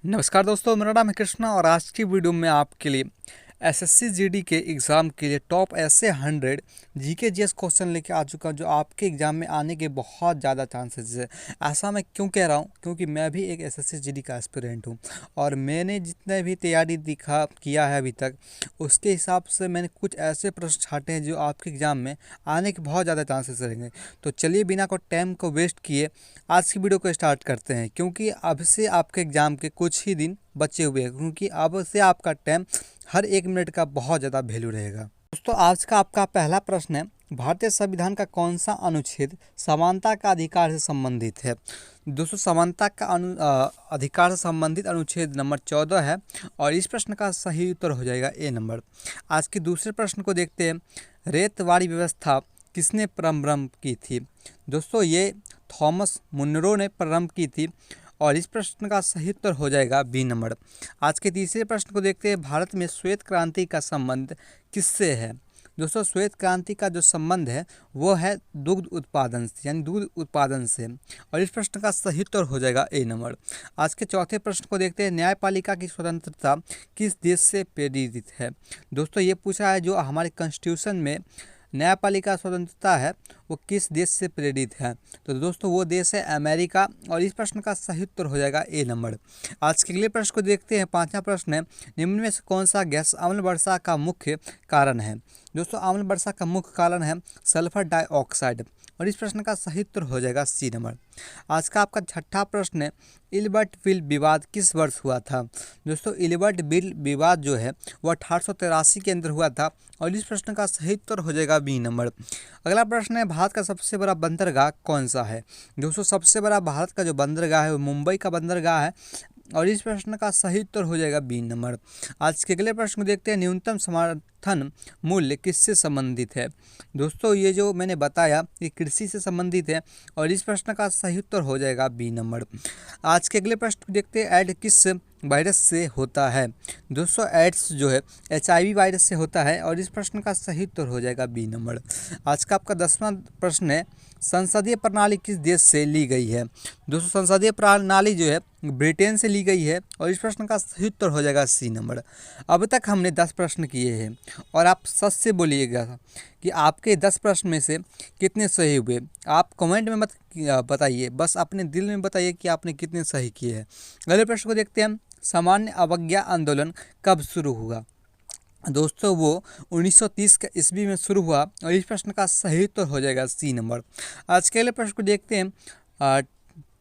नमस्कार दोस्तों, मेरा नाम है कृष्णा और आज की वीडियो में आपके लिए एसएससी जीडी के एग्ज़ाम के लिए टॉप ऐसे 100 जीके जीएस क्वेश्चन लेके आ चुका हूं जो आपके एग्ज़ाम में आने के बहुत ज़्यादा चांसेस है। ऐसा मैं क्यों कह रहा हूं? क्योंकि मैं भी एक एसएससी जीडी का एस्पिरेंट हूं और मैंने जितने भी तैयारी किया है अभी तक, उसके हिसाब से मैंने कुछ ऐसे प्रश्न छाटे हैं जो आपके एग्ज़ाम में आने के बहुत ज़्यादा चांसेस रहेंगे। तो चलिए बिना को टाइम को वेस्ट किए आज की वीडियो को स्टार्ट करते हैं, क्योंकि अब से आपके एग्ज़ाम के कुछ ही दिन बचे हुए हैं, क्योंकि अब से आपका टाइम हर 1 मिनट का बहुत ज़्यादा वैल्यू रहेगा। दोस्तों, आज का आपका पहला प्रश्न है, भारतीय संविधान का कौन सा अनुच्छेद समानता का अधिकार से संबंधित है? दोस्तों, समानता का अधिकार से संबंधित अनुच्छेद नंबर 14 है और इस प्रश्न का सही उत्तर हो जाएगा ए नंबर। आज के दूसरे प्रश्न को देखते हैं, रेतवाड़ी व्यवस्था किसने प्रारंभ की थी? दोस्तों, ये थॉमस मुनरो ने प्रारंभ की थी और इस प्रश्न का सही उत्तर हो जाएगा बी नंबर। आज के तीसरे प्रश्न को देखते हैं, भारत में श्वेत क्रांति का संबंध किससे है? दोस्तों, श्वेत क्रांति का जो संबंध है वो है दुग्ध उत्पादन से, यानी दूध उत्पादन से, और इस प्रश्न का सही उत्तर हो जाएगा ए नंबर। आज के चौथे प्रश्न को देखते हैं, न्यायपालिका की स्वतंत्रता किस देश से प्रेरित है? दोस्तों, ये पूछा है जो हमारे कॉन्स्टिट्यूशन में न्यायपालिका स्वतंत्रता है वो किस देश से प्रेरित है? तो दोस्तों, वो देश है अमेरिका और इस प्रश्न का सही उत्तर हो जाएगा ए नंबर। आज के अगले प्रश्न को देखते हैं, पांचवा प्रश्न है, निम्न में से कौन सा गैस अम्ल वर्षा का मुख्य कारण है? दोस्तों, अम्ल वर्षा का मुख्य कारण है सल्फर डाइऑक्साइड और इस प्रश्न का सही उत्तर हो जाएगा सी नंबर। आज का आपका छठा प्रश्न है, इल्बर्ट बिल विवाद किस वर्ष हुआ था? दोस्तों, इल्बर्ट बिल विवाद जो है वो 1883 के अंदर हुआ था और इस प्रश्न का सही उत्तर हो जाएगा बी नंबर। अगला प्रश्न है, भारत का सबसे बड़ा बंदरगाह कौन सा है? दोस्तों, सबसे बड़ा भारत का जो बंदरगाह है वो मुंबई का बंदरगाह है और इस प्रश्न का सही उत्तर हो जाएगा बी नंबर। आज के अगले प्रश्न को देखते हैं, न्यूनतम समर्थन मूल्य किससे संबंधित है? दोस्तों, ये जो मैंने बताया ये कृषि से संबंधित है और इस प्रश्न का सही उत्तर हो जाएगा बी नंबर। आज के अगले प्रश्न को देखते हैं, एड किस वायरस से होता है? दोस्तों, एड्स जो है HIV वायरस से होता है और इस प्रश्न का सही उत्तर हो जाएगा बी नंबर। आज का आपका 10वां प्रश्न है, संसदीय प्रणाली किस देश से ली गई है? दोस्तों, संसदीय प्रणाली जो है ब्रिटेन से ली गई है और इस प्रश्न का सही उत्तर हो जाएगा सी नंबर। अब तक हमने 10 प्रश्न किए हैं और आप सच से बोलिएगा कि आपके 10 प्रश्न में से कितने सही हुए। आप कमेंट में मत बताइए, बस अपने दिल में बताइए कि आपने कितने सही किए हैं। अगले प्रश्न को देखते हैं, सामान्य अवज्ञा आंदोलन कब शुरू हुआ? दोस्तों, वो 1930 के ईस्वी में शुरू हुआ और इस प्रश्न का सही उत्तर हो जाएगा सी नंबर। आज के अगले प्रश्न को देखते हैं,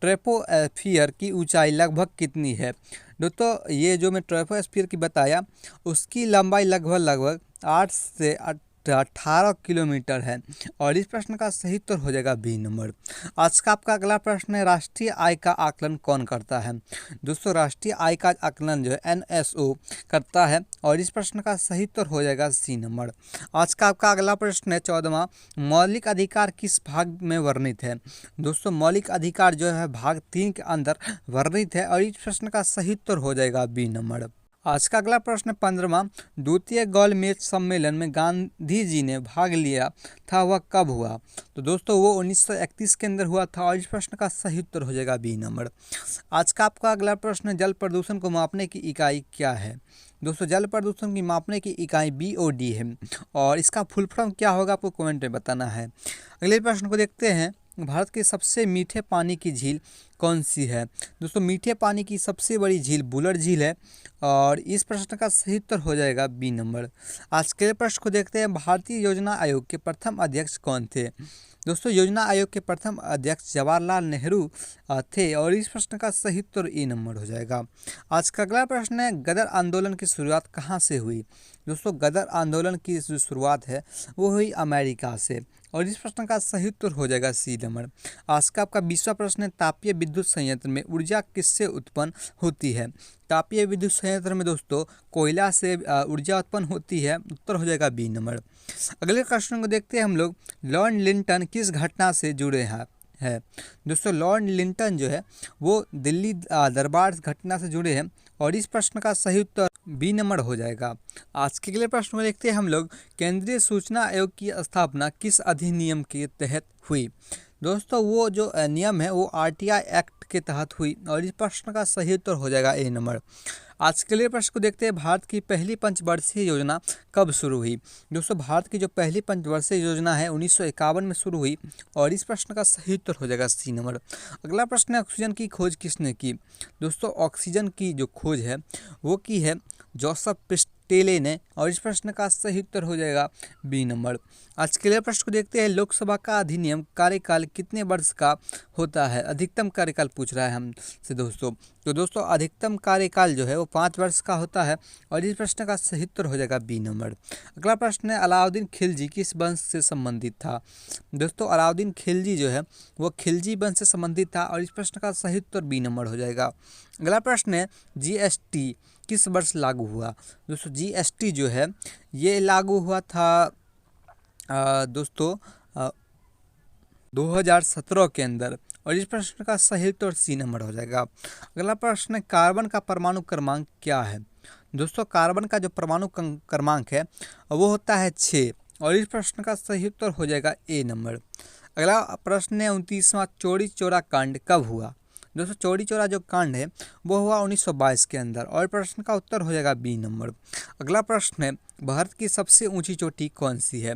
ट्रोपोस्फियर की ऊंचाई लगभग कितनी है? दोस्तों, ये जो मैं ट्रोपोस्फियर की बताया उसकी लंबाई लगभग 8 से 18 किलोमीटर है और इस प्रश्न का सही उत्तर हो जाएगा बी नंबर। आज का आपका अगला प्रश्न है, राष्ट्रीय आय का आकलन कौन करता है? दोस्तों, राष्ट्रीय आय का आकलन जो है NSO करता है और इस प्रश्न का सही उत्तर हो जाएगा सी नंबर। आज का आपका अगला प्रश्न है 14वां, मौलिक अधिकार किस भाग में वर्णित है? दोस्तों, मौलिक अधिकार जो है भाग 3 के अंदर वर्णित है और इस प्रश्न का सही उत्तर हो जाएगा बी नंबर। आज का अगला प्रश्न 15वां, द्वितीय गोलमेज सम्मेलन में गांधी जी ने भाग लिया था, वह कब हुआ? तो दोस्तों, वो 1931 के अंदर हुआ था और इस प्रश्न का सही उत्तर हो जाएगा बी नंबर। आज का आपका अगला प्रश्न, जल प्रदूषण को मापने की इकाई क्या है? दोस्तों, जल प्रदूषण की मापने की इकाई BOD है और इसका फुल फॉर्म क्या होगा आपको कमेंट में बताना है। अगले प्रश्न को देखते हैं, भारत के सबसे मीठे पानी की झील कौन सी है? दोस्तों, मीठे पानी की सबसे बड़ी झील बुलर झील है और इस प्रश्न का सही उत्तर हो जाएगा बी नंबर। आज के प्रश्न को देखते हैं, भारतीय योजना आयोग के प्रथम अध्यक्ष कौन थे? दोस्तों, योजना आयोग के प्रथम अध्यक्ष जवाहरलाल नेहरू थे और इस प्रश्न का सही उत्तर ए नंबर हो जाएगा। आज का अगला प्रश्न है, गदर आंदोलन की शुरुआत कहाँ से हुई? दोस्तों, गदर आंदोलन की जो शुरुआत है वो हुई अमेरिका से और इस प्रश्न का सही उत्तर हो जाएगा सी नंबर। आज का आपका 20वां प्रश्न है, तापीय विद्युत संयंत्र में ऊर्जा किससे उत्पन्न होती है? तापीय विद्युत संयंत्र में दोस्तों कोयला से ऊर्जा उत्पन्न होती है, उत्तर हो जाएगा बी नंबर। अगले प्रश्न को देखते हैं हम लोग, लॉर्ड लिंटन किस घटना से जुड़े हैं? दोस्तों, लॉर्ड लिंटन जो है वो दिल्ली दरबार घटना से जुड़े हैं और इस प्रश्न का सही उत्तर बी नंबर हो जाएगा। आज के अगले प्रश्न में देखते हैं हम लोग, केंद्रीय सूचना आयोग की स्थापना किस अधिनियम के तहत हुई? दोस्तों, वो जो नियम है वो RTI एक्ट के तहत हुई? और इस प्रश्न का सही उत्तर हो जाएगा ए नंबर। आज के लिए प्रश्न को देखते हैं, भारत की पहली पंचवर्षीय योजना कब शुरू हुई? दोस्तों भारत की जो पहली पंचवर्षीय योजना है 1951 में शुरू हुई और इस प्रश्न का सही उत्तर हो जाएगा सी नंबर। अगला प्रश्न है, ऑक्सीजन की खोज किसने की? दोस्तों ऑक्सीजन की जो खोज है वो की है जोसेफ प्रिस्टेले ने और इस प्रश्न का सही उत्तर हो जाएगा बी नंबर। आज के लिए प्रश्न को देखते हैं, लोकसभा का अधिनियम कार्यकाल कितने वर्ष का होता है? अधिकतम कार्यकाल पूछ रहा है हमसे दोस्तों। तो दोस्तों अधिकतम कार्यकाल जो है वो 5 वर्ष का होता है और इस प्रश्न का सही उत्तर हो जाएगा बी नंबर। अगला प्रश्न है, अलाउद्दीन खिलजी किस वंश से संबंधित था? दोस्तों अलाउद्दीन खिलजी जो है वो खिलजी वंश से संबंधित था और इस प्रश्न का सही उत्तर बी नंबर हो जाएगा। अगला प्रश्न है, जीएसटी किस वर्ष लागू हुआ? दोस्तों जीएसटी जो है ये लागू हुआ था दोस्तों 2017 के अंदर और इस प्रश्न का सही उत्तर सी नंबर हो जाएगा। अगला प्रश्न है, कार्बन का परमाणु क्रमांक क्या है? दोस्तों कार्बन का जो परमाणु क्रमांक है वो होता है 6 और इस प्रश्न का सही उत्तर हो जाएगा ए नंबर। अगला प्रश्न है, 29वां चौरी चौरा कांड कब हुआ? दोस्तों चौरी चौरा जो कांड है वो हुआ 1922 के अंदर और प्रश्न का उत्तर हो जाएगा बी नंबर। अगला प्रश्न है, भारत की सबसे ऊंची चोटी कौन सी है?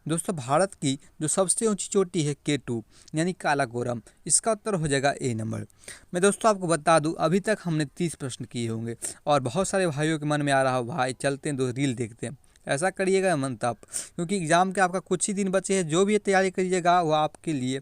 दोस्तों भारत की जो सबसे ऊंची चोटी है K2 यानी काराकोरम, इसका उत्तर हो जाएगा ए नंबर। मैं दोस्तों आपको बता दूं अभी तक हमने 30 प्रश्न किए होंगे और बहुत सारे भाइयों के मन में आ रहा हो भाई चलते हैं 2 रील देखते हैं। ऐसा करिएगा मन तब, क्योंकि एग्ज़ाम के आपका कुछ ही दिन बचे हैं। जो भी तैयारी करिएगा वो आपके लिए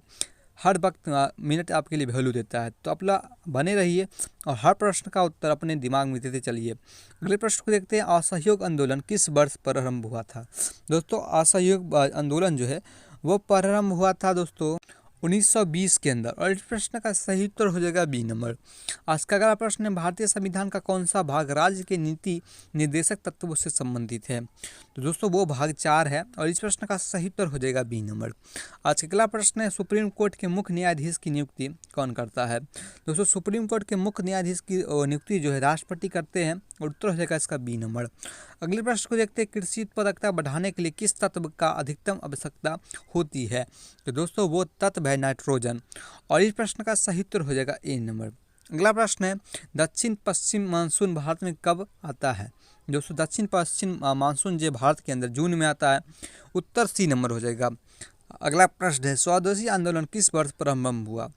हर वक्त मिनट आपके लिए वैल्यू देता है, तो अपना बने रहिए और हर प्रश्न का उत्तर अपने दिमाग में देते चलिए। अगले प्रश्न को देखते हैं, असहयोग आंदोलन किस वर्ष प्रारंभ हुआ था? दोस्तों असहयोग आंदोलन जो है वो प्रारंभ हुआ था दोस्तों 1920 के अंदर और इस प्रश्न का सही उत्तर हो जाएगा बी नंबर। आज का अगला प्रश्न है, भारतीय संविधान का कौन सा भाग राज्य के नीति निर्देशक तत्वों से संबंधित है? तो दोस्तों वो भाग 4 है और इस प्रश्न का सही उत्तर हो जाएगा बी नंबर। आज का अगला प्रश्न है, सुप्रीम कोर्ट के मुख्य न्यायाधीश की नियुक्ति कौन करता है? दोस्तों सुप्रीम कोर्ट के मुख्य न्यायाधीश की नियुक्ति जो है राष्ट्रपति करते हैं और उत्तर हो जाएगा इसका बी नंबर। अगले प्रश्न को देखते हैं, कृषि उत्पादकता बढ़ाने के लिए किस तत्व का अधिकतम आवश्यकता होती है? तो दोस्तों वो तत्व है नाइट्रोजन और इस प्रश्न का सही उत्तर हो जाएगा ए नंबर। अगला प्रश्न है, दक्षिण पश्चिम मानसून भारत में कब आता है? दोस्तों दक्षिण पश्चिम मानसून जो भारत के अंदर जून में आता है, उत्तर सी नंबर हो जाएगा। अगला प्रश्न है, स्वदेशी आंदोलन किस वर्ष प्रारंभ हुआ?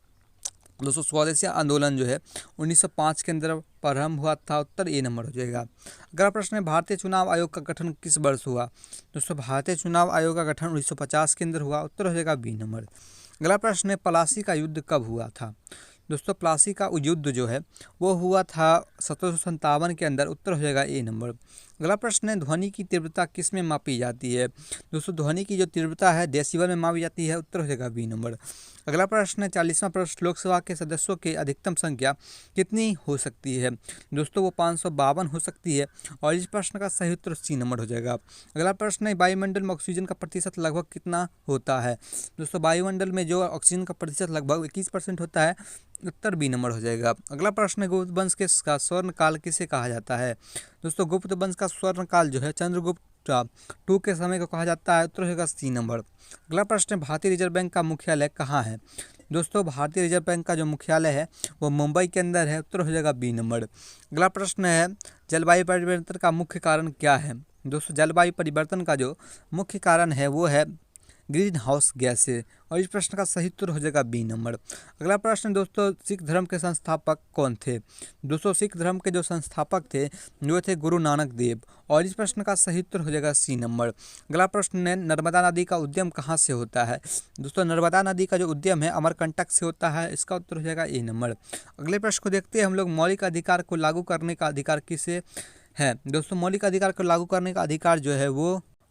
दोस्तों स्वदेशी आंदोलन जो है 1905 के अंदर प्रारंभ हुआ था, उत्तर ए नंबर हो जाएगा। अगला प्रश्न है, भारतीय चुनाव आयोग का गठन किस वर्ष हुआ? दोस्तों भारतीय चुनाव आयोग का गठन 1950 के अंदर हुआ, उत्तर हो जाएगा बी नंबर। अगला प्रश्न है, प्लासी का युद्ध कब हुआ था? दोस्तों प्लासी का युद्ध जो है वो हुआ था 1757 के अंदर, उत्तर हो जाएगा ए नंबर। अगला प्रश्न है, ध्वनि की तीव्रता किस में मापी जाती है? दोस्तों ध्वनि की जो तीव्रता है डेसिबल में मापी जाती है, उत्तर हो जाएगा बी नंबर। अगला प्रश्न है, 40वां प्रश्न, लोकसभा के सदस्यों की अधिकतम संख्या कितनी हो सकती है? दोस्तों वो 552 हो सकती है और इस प्रश्न का सही उत्तर सी नंबर हो जाएगा। अगला प्रश्न है, वायुमंडल में ऑक्सीजन का प्रतिशत लगभग कितना होता है? दोस्तों वायुमंडल में जो ऑक्सीजन का प्रतिशत लगभग 21% होता है, उत्तर बी नंबर हो जाएगा। अगला प्रश्न है, गुप्त वंश के स्वर्ण काल किसे कहा जाता है? दोस्तों गुप्त वंश का स्वर्ण काल जो है चंद्रगुप्त 2 के समय को कहा जाता है, उत्तर हो जाएगा सी नंबर। अगला प्रश्न है, भारतीय रिजर्व बैंक का मुख्यालय कहाँ है? दोस्तों भारतीय रिजर्व बैंक का जो मुख्यालय है वो मुंबई के अंदर है, उत्तर हो जाएगा बी नंबर। अगला प्रश्न है, जलवायु परिवर्तन का मुख्य कारण क्या है? दोस्तों जलवायु परिवर्तन का जो मुख्य कारण है वो है ग्रीन हाउस गैस है और इस प्रश्न का सही उत्तर हो जाएगा बी नंबर। अगला प्रश्न दोस्तों, सिख धर्म के संस्थापक कौन थे? दोस्तों सिख धर्म के जो संस्थापक थे वो थे गुरु नानक देव और इस प्रश्न का सही उत्तर हो जाएगा सी नंबर। अगला प्रश्न है, नर्मदा नदी का उद्गम कहाँ से होता है? दोस्तों नर्मदा नदी का जो उद्गम है अमरकंटक से होता है, इसका उत्तर हो जाएगा ए नंबर। अगले प्रश्न को देखते हैं हम लोग, मौलिक अधिकार को लागू करने का अधिकार किसे है? दोस्तों मौलिक अधिकार को लागू करने का अधिकार जो है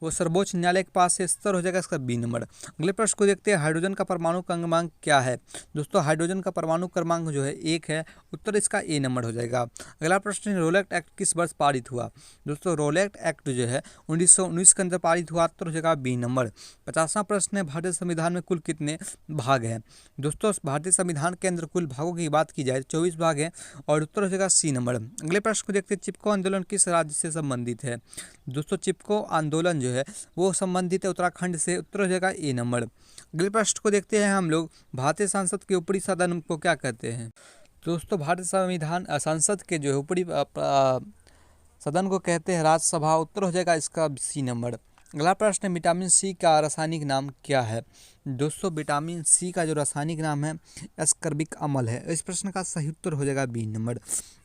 वो सर्वोच्च न्यायालय के पास से, स्तर हो जाएगा इसका बी नंबर। अगले प्रश्न को देखते हैं, हाइड्रोजन का परमाणु क्रमांक क्या है? दोस्तों हाइड्रोजन का परमाणु क्रमांक जो है 1 है, उत्तर इसका ए नंबर हो जाएगा। अगला प्रश्न है, रोलेट एक्ट किस वर्ष पारित हुआ? दोस्तों रोलेट एक्ट जो है 1919 के अंदर पारित हुआ, उत्तर हो जाएगा बी नंबर। 50वां प्रश्न है, भारतीय संविधान में कुल कितने भाग हैं? दोस्तों भारतीय संविधान के अंदर कुल भागों की बात की जाए 24 भाग हैं और उत्तर हो जाएगा सी नंबर। अगले प्रश्न को देखते हैं, चिपको आंदोलन किस राज्य से संबंधित है? दोस्तों चिपको आंदोलन जो है वो संबंधित है उत्तराखंड से, उत्तर हो जाएगा ए नंबर। अगले प्रश्न को देखते हैं हम लोग, भारतीय संसद के ऊपरी सदन को क्या कहते हैं? तो दोस्तों भारतीय संविधान संसद के जो है ऊपरी सदन को कहते हैं राज्यसभा। उत्तर हो जाएगा इसका सी नंबर। अगला प्रश्न है, विटामिन सी का रासायनिक नाम क्या है? दोस्तों विटामिन सी का जो रासायनिक नाम है एस्कर्बिक अम्ल है। इस प्रश्न का सही उत्तर हो जाएगा बी नंबर।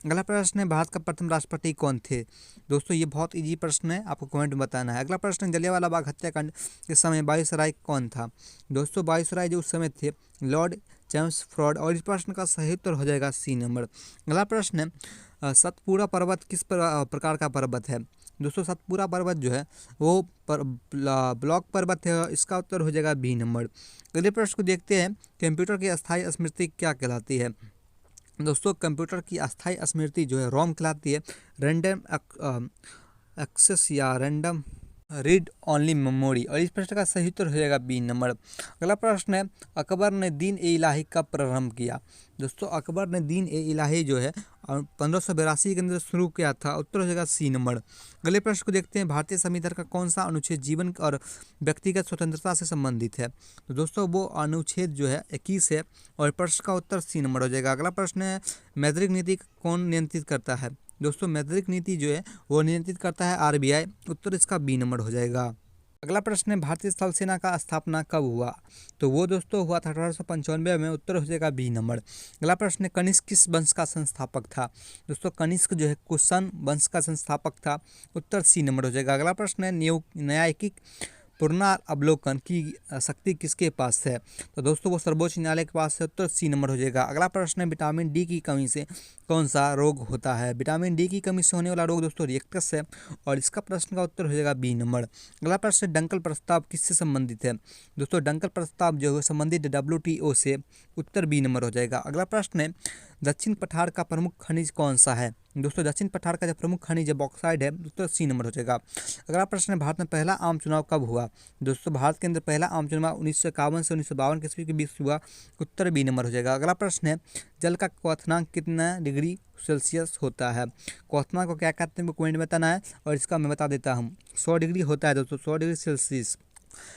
अगला प्रश्न है, भारत का प्रथम राष्ट्रपति कौन थे? दोस्तों ये बहुत इजी प्रश्न है, आपको कमेंट में बताना है। अगला प्रश्न, जलियांवाला बाग हत्याकांड के समय वायसराय कौन था? दोस्तों वायसराय जो उस समय थे लॉर्ड चैम्सफोर्ड। और इस प्रश्न का सही उत्तर हो जाएगा सी नंबर। अगला प्रश्न है, सतपुड़ा पर्वत किस प्रकार का पर्वत है? दोस्तों सतपुड़ा पर्वत जो है वो ब्लॉक पर्वत है। इसका उत्तर हो जाएगा बी नंबर। अगले प्रश्न को देखते हैं, कंप्यूटर की अस्थायी स्मृति क्या कहलाती है? दोस्तों कंप्यूटर की अस्थायी स्मृति जो है रोम कहलाती है। रैंडम एक्सेस या रैंडम रीड ओनली मेमोरी। और इस प्रश्न का सही उत्तर हो जाएगा बी नंबर। अगला प्रश्न है, अकबर ने दीन ए इलाही कब प्रारंभ किया? दोस्तों अकबर ने दीन ए इलाही जो है 1582 के अंदर शुरू किया था। उत्तर हो जाएगा सी नंबर। अगले प्रश्न को देखते हैं, भारतीय संविधान का कौन सा अनुच्छेद जीवन और व्यक्तिगत स्वतंत्रता से संबंधित है? तो दोस्तों वो अनुच्छेद जो है 21 है। और प्रश्न का उत्तर सी नंबर हो जाएगा। अगला प्रश्न है, मौद्रिक नीति कौन नियंत्रित करता है? दोस्तों मौद्रिक नीति जो है वो नियंत्रित करता है आरबीआई। उत्तर इसका बी नंबर हो जाएगा। अगला प्रश्न है, भारतीय स्थल सेना का स्थापना कब हुआ? तो वो दोस्तों हुआ था 1895 में। उत्तर हो जाएगा बी नंबर। अगला प्रश्न है, कनिष्क किस वंश का संस्थापक था? दोस्तों कनिष्क जो है कुषाण वंश का संस्थापक था। उत्तर सी नंबर हो जाएगा। अगला प्रश्न है, न्यायिक पुनरावलोकन की शक्ति किसके पास है? तो दोस्तों वो सर्वोच्च न्यायालय के पास है। उत्तर सी नंबर हो जाएगा। अगला प्रश्न है, विटामिन डी की कमी से कौन सा रोग होता है? विटामिन डी की कमी से होने वाला रोग दोस्तों रिएक्टस है। और इसका प्रश्न का उत्तर हो जाएगा बी नंबर। अगला प्रश्न है, डंकल प्रस्ताव किससे संबंधित है? दोस्तों डंकल प्रस्ताव जो है संबंधित WTO से। उत्तर बी नंबर हो जाएगा। अगला प्रश्न है, दक्षिण पठार का प्रमुख खनिज कौन सा है? दोस्तों दक्षिण पठार का जो प्रमुख खनिज है बॉक्साइड है। उत्तर सी नंबर हो जाएगा। अगला प्रश्न है, भारत में पहला आम चुनाव कब हुआ? दोस्तों भारत के अंदर पहला आम चुनाव 1951 से 1952 ईस्वी के बीच हुआ। उत्तर बी नंबर हो जाएगा। अगला प्रश्न है, जल का क्वथनांक कितना डिग्री सेल्सियस होता है? क्वथनांक को क्या कहते हैं वो कमेंट में बताना है। और इसका मैं बता देता हूँ, 100 डिग्री होता है दोस्तों, 100 डिग्री सेल्सियस।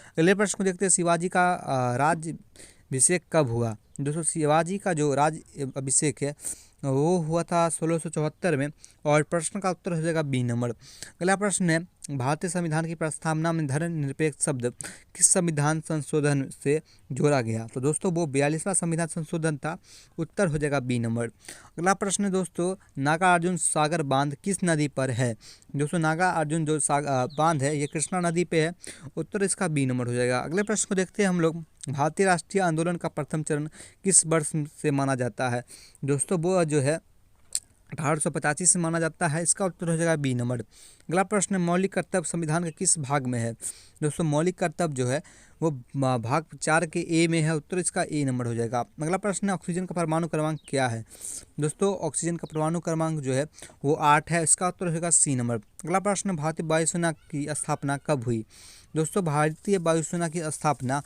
अगले प्रश्न को देखते हैं, शिवाजी का राज्याभिषेक कब हुआ? दोस्तों शिवाजी का जो राज्य अभिषेक है वो हुआ था 1674 में। और प्रश्न का उत्तर हो जाएगा बी नंबर। अगला प्रश्न है, भारतीय संविधान की प्रस्तावना में धर्मनिरपेक्ष शब्द किस संविधान संशोधन से जोड़ा गया? तो दोस्तों वो 42वां संविधान संशोधन था। उत्तर हो जाएगा बी नंबर। अगला प्रश्न है दोस्तों, नागार्जुन सागर बांध किस नदी पर है? दोस्तों नागार्जुन जो बांध है ये कृष्णा नदी पे है। उत्तर इसका बी नंबर हो जाएगा। अगले प्रश्न को देखते हैं हम लोग, भारतीय राष्ट्रीय आंदोलन का प्रथम चरण किस वर्ष से माना जाता है? दोस्तों वो जो है 1885 से माना जाता है। इसका उत्तर हो जाएगा बी नंबर। अगला प्रश्न है, मौलिक कर्तव्य संविधान के किस भाग में है? दोस्तों मौलिक कर्तव्य जो है वो भाग 4 के ए में है। उत्तर इसका ए नंबर हो जाएगा। अगला प्रश्न है, ऑक्सीजन का परमाणु क्रमांक क्या है? दोस्तों ऑक्सीजन का परमाणु क्रमांक जो है वो 8 है। इसका उत्तर हो जाएगा सी नंबर। अगला प्रश्न है, भारतीय वायुसेना की स्थापना कब हुई? दोस्तों भारतीय वायुसेना की स्थापना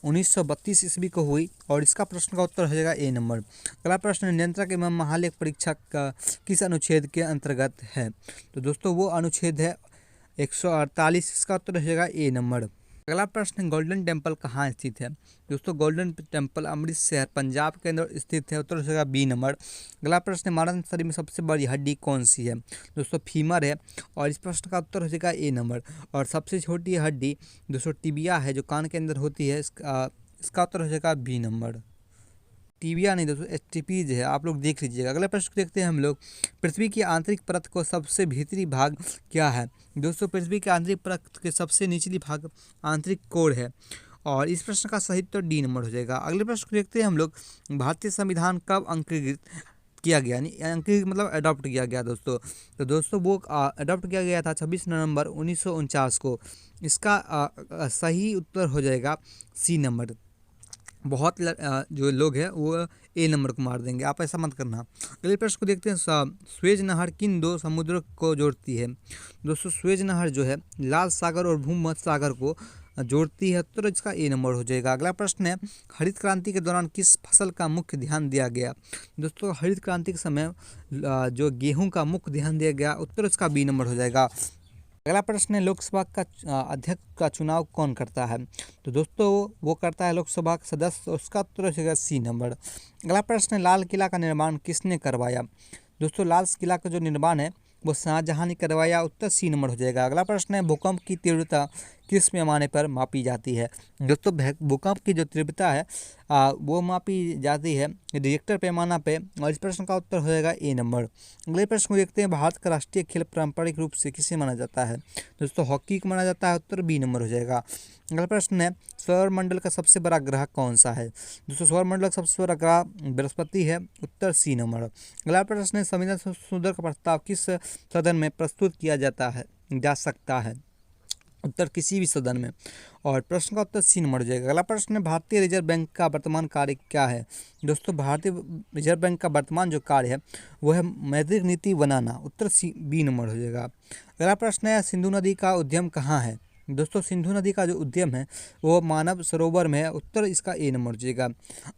1932 ईस्वी को हुई। और इसका प्रश्न का उत्तर हो जाएगा ए नंबर। अगला प्रश्न है, नियंत्रक एवं महालेख परीक्षा का किस अनुच्छेद के अंतर्गत है? तो दोस्तों वो अनुच्छेद है 148। इसका उत्तर हो जाएगा ए नंबर। अगला प्रश्न, गोल्डन टेम्पल कहाँ स्थित है? दोस्तों गोल्डन टेम्पल अमृतसर पंजाब के अंदर स्थित है। उत्तर हो जाएगा बी नंबर। अगला प्रश्न, मानव शरीर में सबसे बड़ी हड्डी कौन सी है? दोस्तों फीमर है। और इस प्रश्न का उत्तर हो जाएगा ए नंबर। और सबसे छोटी हड्डी दोस्तों टिबिया है जो कान के अंदर होती है। इसका उत्तर हो जाएगा बी नंबर। टीबिया नहीं दोस्तों एसटीपीज है, आप लोग देख लीजिएगा। अगला प्रश्न देखते हैं हम लोग, पृथ्वी की आंतरिक परत को सबसे भीतरी भाग क्या है? दोस्तों पृथ्वी के आंतरिक परत के सबसे निचली भाग आंतरिक कोर है। और इस प्रश्न का सही उत्तर डी नंबर हो जाएगा। अगले प्रश्न को देखते हैं हम लोग, भारतीय संविधान कब अंगीकृत किया गया? यानी अंगीकृत मतलब अडॉप्ट किया गया दोस्तों। तो दोस्तों वो अडॉप्ट किया गया था 26 नवंबर 1949 को। इसका सही उत्तर हो जाएगा सी नंबर। बहुत जो लोग हैं वो ए नंबर को मार देंगे, आप ऐसा मत करना। अगले प्रश्न को देखते हैं, स्वेज नहर किन दो समुद्रों को जोड़ती है? दोस्तों स्वेज नहर जो है लाल सागर और भूमध्य सागर को जोड़ती है। तो इसका ए नंबर हो जाएगा। अगला प्रश्न है, हरित क्रांति के दौरान किस फसल का मुख्य ध्यान दिया गया? दोस्तों हरित क्रांति के समय जो गेहूं का मुख्य ध्यान दिया गया। उत्तर इसका बी नंबर हो जाएगा। अगला प्रश्न है लोकसभा का अध्यक्ष का चुनाव कौन करता है? तो दोस्तों वो करता है लोकसभा का सदस्य, उसका उत्तर हो जाएगा सी नंबर। अगला प्रश्न है लाल किला का निर्माण किसने करवाया? दोस्तों लाल किला का जो निर्माण है वो शाहजहां ने करवाया, उत्तर सी नंबर हो जाएगा। अगला प्रश्न है भूकंप की तीव्रता किस पैमाने पर मापी जाती है? दोस्तों भूकंप की जो तीव्रता है वो मापी जाती है रिएक्टर पैमाना पे, और इस प्रश्न का उत्तर हो जाएगा ए नंबर। अगले प्रश्न को देखते हैं भारत का राष्ट्रीय खेल पारंपरिक रूप से किसे माना जाता है? दोस्तों हॉकी को माना जाता है, उत्तर बी नंबर हो जाएगा। अगला प्रश्न है सौरमंडल का सबसे बड़ा ग्रह कौन सा है? दोस्तों सौरमंडल का सबसे बड़ा ग्रह बृहस्पति है, उत्तर सी नंबर। अगला प्रश्न है संविधान संशोधन का प्रस्ताव किस सदन में प्रस्तुत किया जा सकता है? उत्तर किसी भी सदन में, और प्रश्न का उत्तर सी नंबर हो जाएगा। अगला प्रश्न है भारतीय रिजर्व बैंक का वर्तमान कार्य क्या है? दोस्तों भारतीय रिजर्व बैंक का वर्तमान जो कार्य है वो है मौद्रिक नीति बनाना, उत्तर सी बी नंबर हो जाएगा। अगला प्रश्न है सिंधु नदी का उद्गम कहाँ है? दोस्तों सिंधु नदी का जो उद्गम है वो मानव सरोवर में है, उत्तर इसका ए नंबर हो जाएगा।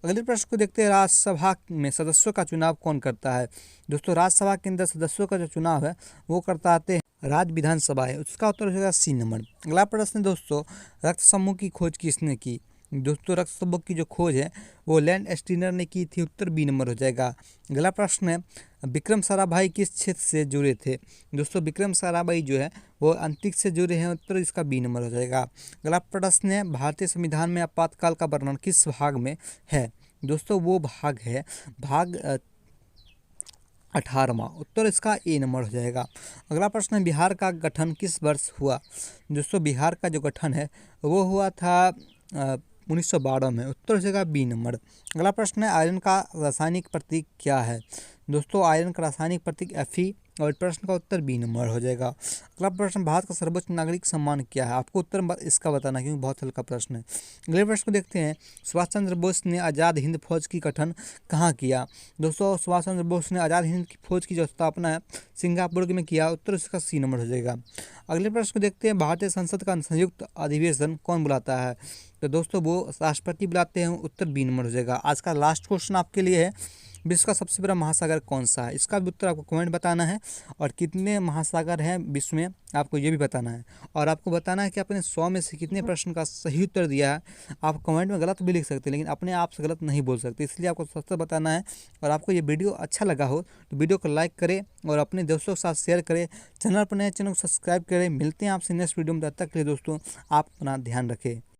अगले प्रश्न को देखते हैं राज्यसभा में सदस्यों का चुनाव कौन करता है? दोस्तों राज्यसभा के अंदर सदस्यों का जो चुनाव है वो करता है राज्य विधानसभा है, उसका उत्तर हो जाएगा सी नंबर। अगला प्रश्न दोस्तों रक्त समूह की खोज किसने की? दोस्तों रक्त समूह की जो खोज है वो लैंड स्टीनर ने की थी, उत्तर बी नंबर हो जाएगा। अगला प्रश्न है विक्रम साराभाई किस क्षेत्र से जुड़े थे? दोस्तों विक्रम साराभाई जो है वो अंतरिक्ष से जुड़े हैं, उत्तर इसका बी नंबर हो जाएगा। अगला प्रश्न है भारतीय संविधान में आपातकाल का वर्णन किस भाग में है? दोस्तों वो भाग है भाग 18वां, उत्तर इसका ए नंबर हो जाएगा। अगला प्रश्न है बिहार का गठन किस वर्ष हुआ? दोस्तों बिहार का जो गठन है वो हुआ था 1912 में, उत्तर हो जाएगा बी नंबर। अगला प्रश्न है आयरन का रासायनिक प्रतीक क्या है? दोस्तों आयरन का रासायनिक प्रतीक Fe, और प्रश्न का उत्तर बी नंबर हो जाएगा। अगला प्रश्न भारत का सर्वोच्च नागरिक सम्मान क्या है? आपको उत्तर इसका बताना क्योंकि बहुत हल्का प्रश्न है। अगले प्रश्न को देखते हैं सुभाष चंद्र बोस ने आज़ाद हिंद फौज की गठन कहाँ किया? दोस्तों सुभाष चंद्र बोस ने आज़ाद हिंद की फौज की जो स्थापना है सिंगापुर में किया, उत्तर इसका सी नंबर हो जाएगा। अगले प्रश्न को देखते हैं भारतीय संसद का संयुक्त अधिवेशन कौन बुलाता है? तो दोस्तों वो राष्ट्रपति बुलाते हैं, उत्तर बी नंबर हो जाएगा। आज का लास्ट क्वेश्चन आपके लिए है विश्व का सबसे बड़ा महासागर कौन सा है? इसका भी उत्तर आपको कमेंट बताना है, और कितने महासागर हैं विश्व में आपको ये भी बताना है, और आपको बताना है कि आपने 100 में से कितने प्रश्न का सही उत्तर दिया है। आप कमेंट में गलत भी लिख सकते हैं लेकिन अपने आप से गलत नहीं बोल सकते, इसलिए आपको सच बताना है। और आपको ये वीडियो अच्छा लगा हो तो वीडियो को लाइक करें और अपने दोस्तों के साथ शेयर करें। चैनल पर नए चैनल को सब्सक्राइब करें। मिलते हैं आपसे नेक्स्ट वीडियो में, तब तक के लिए दोस्तों आप अपना ध्यान रखें।